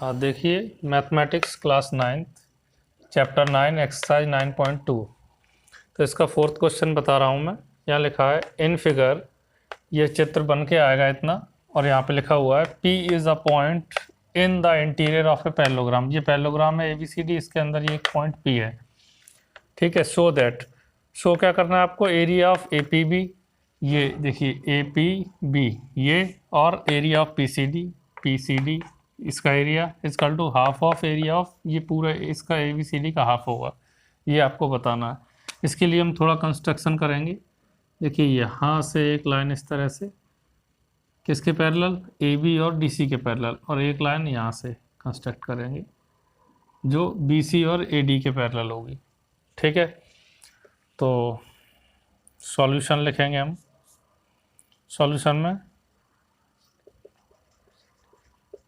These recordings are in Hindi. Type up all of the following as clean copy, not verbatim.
हाँ देखिए, मैथमेटिक्स क्लास 9 चैप्टर 9 एक्सरसाइज 9.2। तो इसका फोर्थ क्वेश्चन बता रहा हूँ मैं। यहाँ लिखा है इन फिगर, ये चित्र बन के आएगा इतना, और यहाँ पे लिखा हुआ है P is a point in the interior of a parallelogram. ये पैरेललोग्राम है ABCD, इसके अंदर ये एक पॉइंट P है। ठीक है, शो दैट, शो क्या करना है आपको, एरिया ऑफ APB, ये देखिए APB ये, और एरिया ऑफ PCD इसका area is equal to half of area of, ये पूरा इसका ABCD का हाफ होगा। ये आपको बताना है। इसके लिए हम थोड़ा कंस्ट्रक्शन करेंगे। देखिए यहाँ से एक लाइन इस तरह से, किसके पैरेलल, AB और DC के पैरेलल, और एक लाइन यहाँ से कंस्ट्रक्ट करेंगे जो BC और AD के पैरेलल होगी। ठीक है, तो सॉल्यूशन लिखेंगे हम। सॉल्यूशन में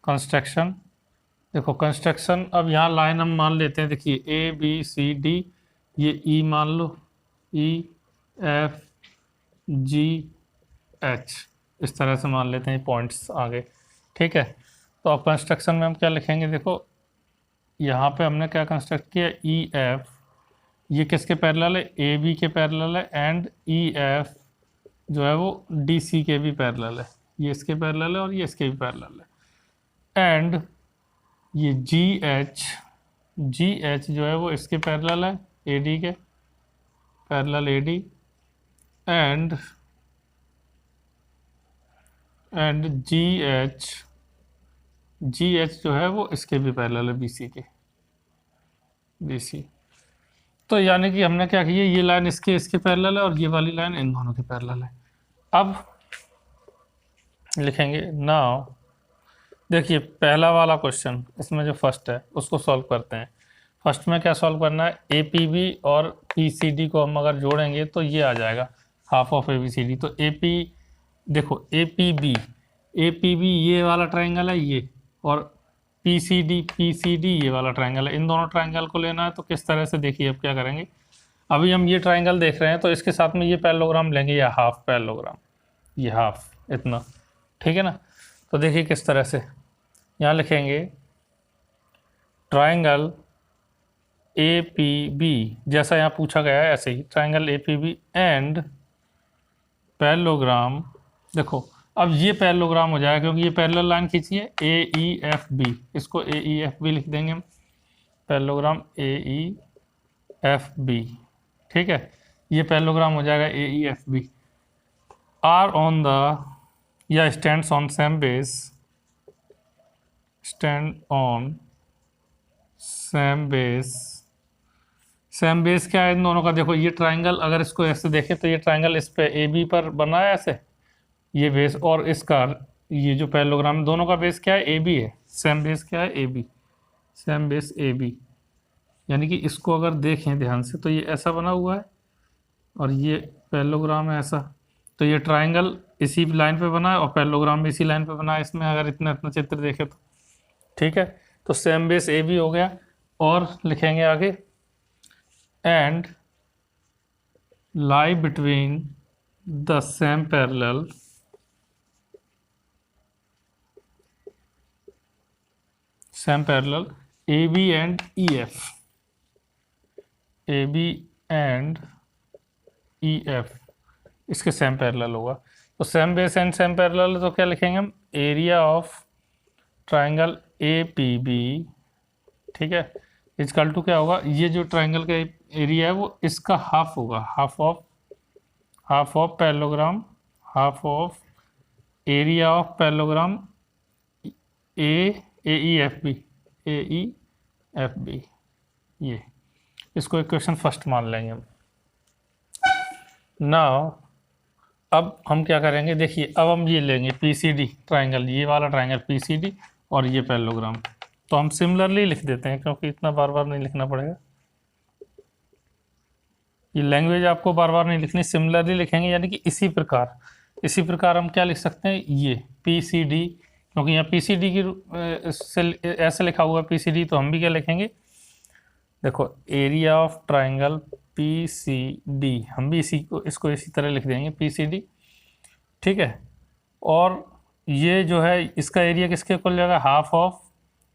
कंस्ट्रक्शन, देखो कंस्ट्रक्शन, अब यहाँ लाइन हम मान लेते हैं। देखिए ABCD, ये E मान लो, EFGH, इस तरह से मान लेते हैं पॉइंट्स आगे। ठीक है, तो अब कंस्ट्रक्शन में हम क्या लिखेंगे, देखो यहाँ पे हमने क्या कंस्ट्रक्ट किया, EF ये किसके पैरेलल है, AB के पैरेलल है, एंड EF जो है वो DC के भी पैरेलल है। ये इसके पैरेलल है और ये इसके भी पैरेलल है। एंड ये GH जो है वो इसके पैरेलल है, AD के पैरेलल AD, एंड GH जो है वो इसके भी पैरेलल है, BC के, BC। तो यानी कि हमने क्या किया, ये लाइन इसके पैरेलल है और ये वाली लाइन इन दोनों के पैरेलल है। अब लिखेंगे नाउ, देखिए पहला वाला क्वेश्चन, इसमें जो फर्स्ट है उसको सॉल्व करते हैं। फर्स्ट में क्या सॉल्व करना है, APB और PCD को हम अगर जोड़ेंगे तो ये आ जाएगा हाफ ऑफ ABCD। तो AP, देखो APB ये वाला ट्रायंगल है ये, और PCD ये वाला ट्रायंगल है। इन दोनों ट्रायंगल को लेना है, तो किस तरह से, देखिए अब क्या करेंगे। अभी हम ये ट्रायंगल देख रहे हैं तो इसके साथ में ये पैरेललोग्राम लेंगे, या हाफ पैरेललोग्राम, ये हाफ इतना। ठीक है ना, तो देखिए किस तरह से यहाँ लिखेंगे, ट्रायंगल APB, जैसा यहाँ पूछा गया है ऐसे ही, ट्रायंगल APB एंड पैरेललोग्राम। देखो अब ये पैरेललोग्राम हो जाएगा क्योंकि ये पैरेलल लाइन खींची है, AEFB, इसको AEFB लिख देंगे हम, पैरेललोग्राम AEFB। ठीक है, ये पैरेललोग्राम हो जाएगा AEFB। आर ऑन द, या stands on same base, stand on same base. Same base क्या है इन दोनों का, देखो ये ट्रायंगल अगर इसको ऐसे देखें तो ये ट्रायंगल इस पे AB पर बना है ऐसे, ये बेस, और इसका ये जो पैरेललोग्राम, दोनों का बेस क्या है, AB है। सेम बेस क्या है, AB, सेम बेस AB। यानी कि इसको अगर देखें ध्यान से तो ये ऐसा बना हुआ है और ये पैरेललोग्राम है ऐसा। तो ये ट्रायंगल इसी लाइन पे बना है और पैरेललोग्राम भी इसी लाइन पे बना है, इसमें अगर इतना इतना चित्र देखे तो। ठीक है, तो सेम बेस AB हो गया। और लिखेंगे आगे, and lie between the same parallel AB and EF, AB and EF इसके सेम पैरेलल होगा। तो same base and same parallel, तो क्या लिखेंगे हम, एरिया ऑफ ट्रायंगल APB, ठीक है, इजकल टू क्या होगा, ये जो ट्रायंगल का एरिया है वो इसका हाफ होगा, half of parallelogram, half of area of parallelogram AEFB, ये, इसको इक्वेशन फर्स्ट मान लेंगे हम। नाउ अब हम क्या करेंगे, देखिए अब हम ये लेंगे PCD ट्रायंगल, ये वाला ट्रायंगल PCD, और ये पैरेललोग्राम। तो हम सिमिलरली लिख देते हैं क्योंकि इतना बार बार नहीं लिखना पड़ेगा, ये लैंग्वेज आपको बार बार नहीं लिखनी, सिमिलरली लिखेंगे। यानी कि इसी प्रकार हम क्या लिख सकते हैं, ये PCD, क्योंकि यहाँ PCD की से ऐसे लिखा हुआ है PCD, तो हम भी क्या लिखेंगे, देखो एरिया ऑफ ट्रायंगल PCD, हम भी इसको इसी तरह लिख देंगे PCD। ठीक है, और ये जो है इसका एरिया किसके इक्वल जाएगा, हाफ ऑफ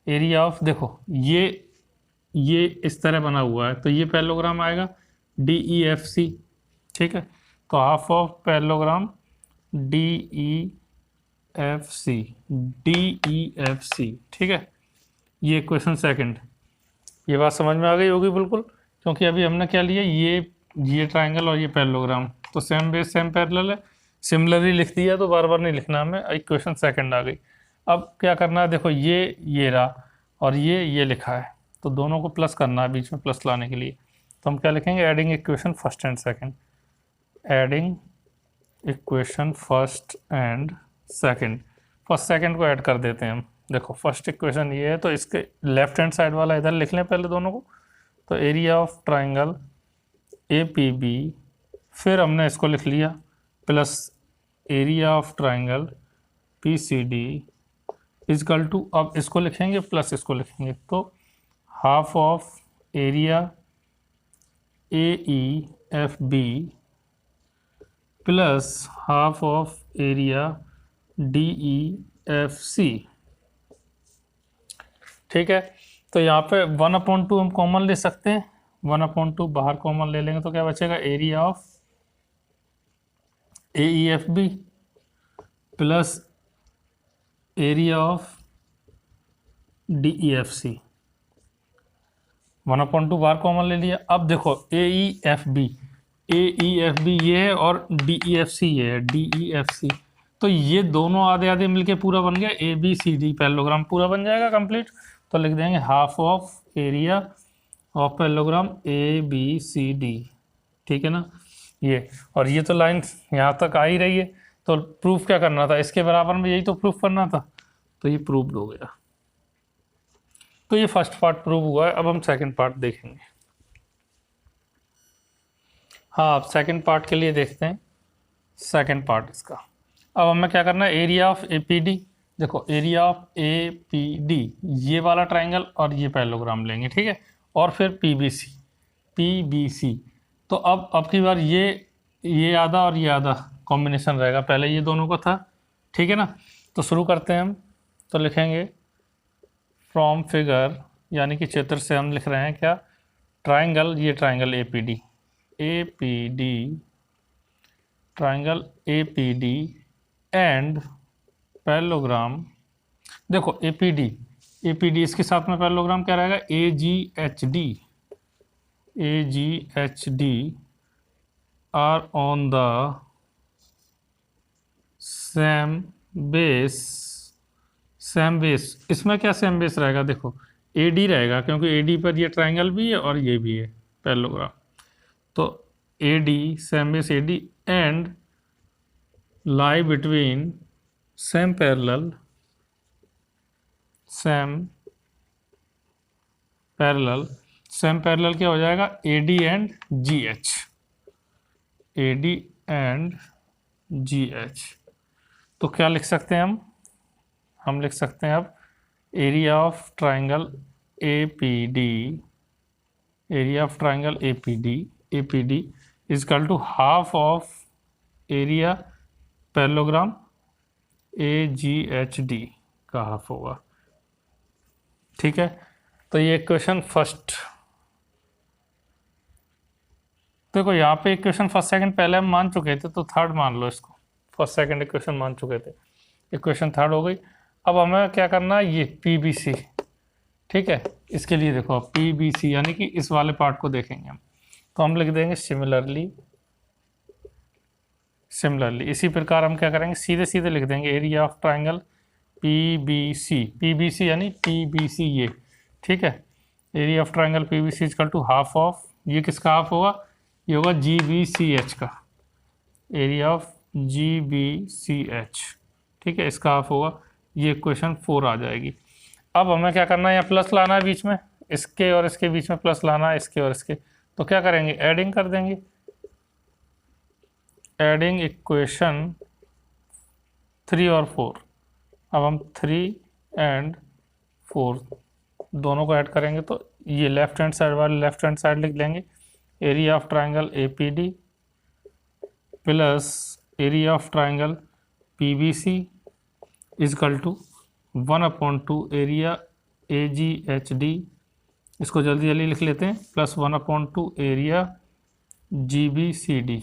एरिया ऑफ, देखो ये इस तरह बना हुआ है तो ये पैरेललोग्राम आएगा DEFC, ठीक है। तो half of parallelogram DEFC, DEFC, ठीक है। ये क्वेश्चन सेकंड, ये बात समझ में आ गई होगी बिल्कुल, क्योंकि अभी हमने क्या लिया, ये ट्राइंगल और ये पैरेललोग्राम, तो सेम बेस सेम पैरेलल है, सिमिलरली लिख दिया तो बार बार नहीं लिखना हमें। इक्वेशन सेकंड आ गई। अब क्या करना है, देखो ये रहा और ये लिखा है, तो दोनों को प्लस करना है बीच में प्लस लाने के लिए। तो हम क्या लिखेंगे, adding equation first and second, adding equation first and second. First second को ऐड कर देते हैं हम। देखो फर्स्ट इक्वेशन ये है, तो इसके लेफ्ट हैंड साइड वाला इधर लिख लें पहले दोनों को। तो एरिया ऑफ ट्राइंगल APB, फिर हमने इसको लिख लिया plus area of triangle PCD is equal to, अब इसको लिखेंगे प्लस इसको लिखेंगे, तो half of area AEFB plus half of area DEFC, ठीक है। तो यहाँ पे 1/2 हम कॉमन ले सकते हैं, 1/2 बाहर कॉमन ले लेंगे तो क्या बचेगा, area of AEFB plus area of DEFC, 1/2 बाहर कॉमन ले लिया। अब देखो AEFB ये है और DEFC ये है, DEFC, तो ये दोनों आधे आधे मिलके पूरा बन गया ABCD, पैरेललोग्राम पूरा बन जाएगा कंप्लीट। तो लिख देंगे half of area of parallelogram ABCD, ठीक है ना। ये और ये तो लाइन यहाँ तक आ ही रही है, तो प्रूफ क्या करना था, इसके बराबर में यही तो प्रूफ करना था, तो ये प्रूफ हो गया। तो ये फर्स्ट पार्ट प्रूव हुआ है। अब हम सेकंड पार्ट देखेंगे। हाँ, अब सेकंड पार्ट के लिए देखते हैं सेकंड पार्ट इसका। अब हमें क्या करना है, एरिया ऑफ APD, देखो एरिया ऑफ APD ये वाला ट्राइंगल और ये पैरेललोग्राम लेंगे, ठीक है, और फिर PBC। तो अब की बार ये आधा और ये आधा कॉम्बिनेशन रहेगा, पहले ये दोनों का था, ठीक है ना। तो शुरू करते हैं हम, तो लिखेंगे फ्रॉम फिगर, यानी कि चित्र से हम लिख रहे हैं क्या, ट्राइंगल, ये triangle APD triangle APD and parallelogram. देखो APD इसके साथ में पैरेललोग्राम क्या रहेगा, AGHD are on the same base. इसमें क्या सेम बेस रहेगा, देखो AD रहेगा, क्योंकि AD पर ये ट्राइंगल भी है और ये भी है पैरेललोग्राम। तो AD same base AD and lie between same parallel क्या हो जाएगा, AD एंड GH। तो क्या लिख सकते हैं हम लिख सकते हैं अब area of triangle APD is equal to half of area parallelogram AGHD का हाफ होगा, ठीक है। तो ये इक्वेशन फर्स्ट, देखो यहाँ पे इक्वेशन फर्स्ट सेकंड पहले हम मान चुके थे, तो थर्ड मान लो इसको, फर्स्ट सेकंड इक्वेशन मान चुके थे, इक्वेशन थर्ड हो गई। अब हमें क्या करना है, ये PBC, ठीक है। इसके लिए देखो PBC यानी कि इस वाले पार्ट को देखेंगे हम, तो हम लिख देंगे सिमिलरली। इसी प्रकार हम क्या करेंगे, सीधे सीधे लिख देंगे एरिया ऑफ ट्राइंगल PBC यानी PBC ये, ठीक है। Area of triangle PBC equal to half of, ये किसका हाफ होगा, ये होगा GBCH का, एरिया ऑफ GBCH, ठीक है, इसका हाफ होगा। ये इक्वेशन 4 आ जाएगी। अब हमें क्या करना है, यहाँ प्लस लाना है बीच में, इसके और इसके बीच में प्लस लाना है, इसके और इसके, तो क्या करेंगे, एडिंग कर देंगे, एडिंग इक्वेशन 3 और 4। अब हम 3 and 4 दोनों को ऐड करेंगे, तो ये लेफ्ट हैंड साइड वाले लेफ्ट हैंड साइड लिख लेंगे, area of triangle APD plus area of triangle PBC is equal to 1/2 area AGHD, इसको जल्दी जल्दी लिख लेते हैं, प्लस 1/2 एरिया GBCD।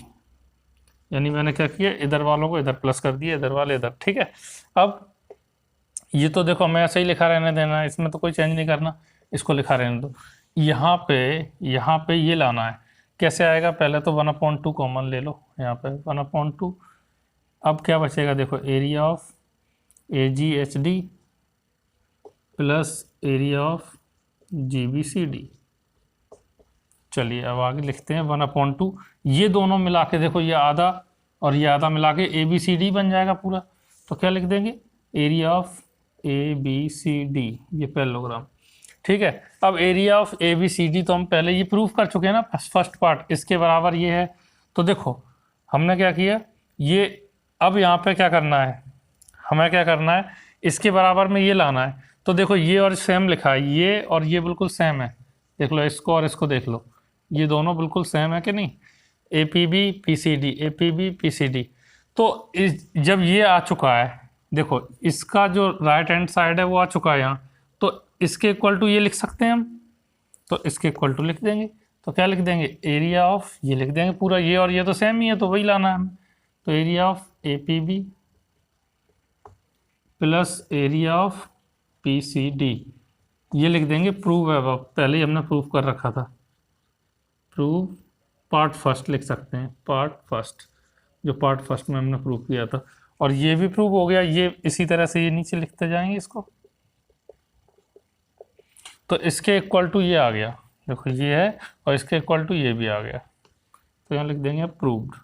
यानी मैंने क्या किया, इधर वालों को इधर प्लस कर दिया, इधर वाले इधर। ठीक है, अब ये तो देखो मैं ऐसे ही लिखा रहने देना है, इसमें तो कोई चेंज नहीं करना, इसको लिखा रहने दो। यहाँ पे ये लाना है, कैसे आएगा, पहले तो 1/2 कॉमन ले लो, यहाँ पे 1/2। अब क्या बचेगा, देखो area of AGHD plus area of GBCD। चलिए अब आगे लिखते हैं 1/2, ये दोनों मिला के देखो, ये आधा और ये आधा मिला के ABCD बन जाएगा पूरा। तो क्या लिख देंगे, एरिया ऑफ ABCD, ये पैरेललोग्राम। ठीक है, अब एरिया ऑफ ABCD तो हम पहले ये प्रूफ कर चुके हैं ना, फर्स्ट पार्ट, इसके बराबर ये है। तो देखो हमने क्या किया, ये अब यहाँ पे क्या करना है, हमें क्या करना है, इसके बराबर में ये लाना है। तो देखो ये और सेम लिखा है, ये और ये बिल्कुल सेम है, देख लो इसको और इसको देख लो, ये दोनों बिल्कुल सेम है कि नहीं, APB PCD APB PCD। तो जब ये आ चुका है, देखो इसका जो राइट हैंड साइड है वो आ चुका है यहाँ, तो इसके इक्वल टू ये लिख सकते हैं हम, तो इसके इक्वल टू लिख देंगे। तो क्या लिख देंगे, एरिया ऑफ, ये लिख देंगे पूरा, ये और ये तो सेम ही है, तो वही लाना है हमें। तो area of APB plus area of PCD, ये लिख देंगे। प्रूव है, अब पहले ही हमने प्रूव कर रखा था, प्रूव पार्ट फर्स्ट लिख सकते हैं, पार्ट फर्स्ट, जो पार्ट फर्स्ट में हमने प्रूव किया था। और ये भी प्रूव हो गया, ये इसी तरह से ये नीचे लिखते जाएंगे इसको। तो इसके इक्वल टू ये आ गया, देखो ये है, और इसके इक्वल टू ये भी आ गया, तो यहाँ लिख देंगे प्रूव्ड।